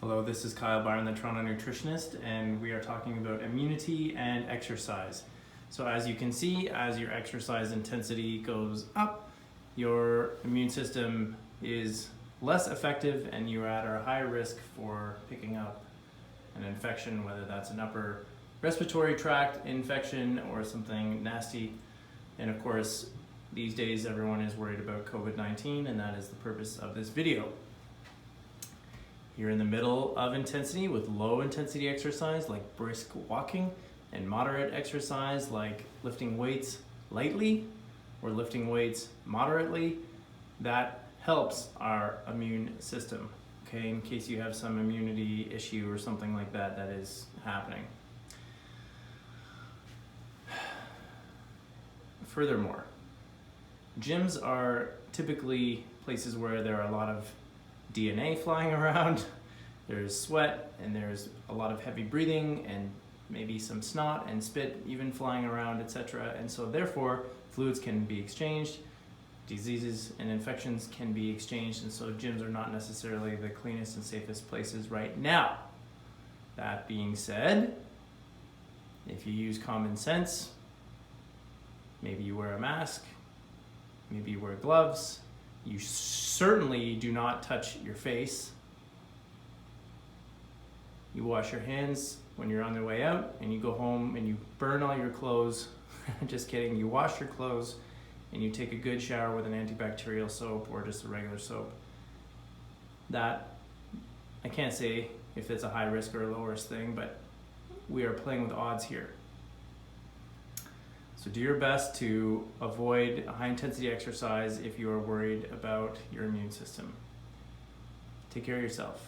Hello, this is Kyle Byron, the Toronto Nutritionist, and we are talking about immunity and exercise. So as you can see, as your exercise intensity goes up, your immune system is less effective and you are at a high risk for picking up an infection, whether that's an upper respiratory tract infection or something nasty. And of course, these days everyone is worried about COVID-19, and that is the purpose of this video. You're in the middle of intensity with low intensity exercise like brisk walking, and moderate exercise like lifting weights lightly or lifting weights moderately. That helps our immune system, okay, in case you have some immunity issue or something like that that is happening. Furthermore, gyms are typically places where there are a lot of DNA flying around, there's sweat, and there's a lot of heavy breathing, and maybe some snot and spit even flying around, etc. And so therefore, fluids can be exchanged, diseases and infections can be exchanged, and so gyms are not necessarily the cleanest and safest places right now. That being said, if you use common sense, maybe you wear a mask, maybe you wear gloves, you certainly do not touch your face. You wash your hands when you're on the way out, and you go home and you burn all your clothes. Just kidding. You wash your clothes and you take a good shower with an antibacterial soap or just a regular soap. That, I can't say if it's a high risk or a low risk thing, but we are playing with odds here. So do your best to avoid high intensity exercise if you are worried about your immune system. Take care of yourself.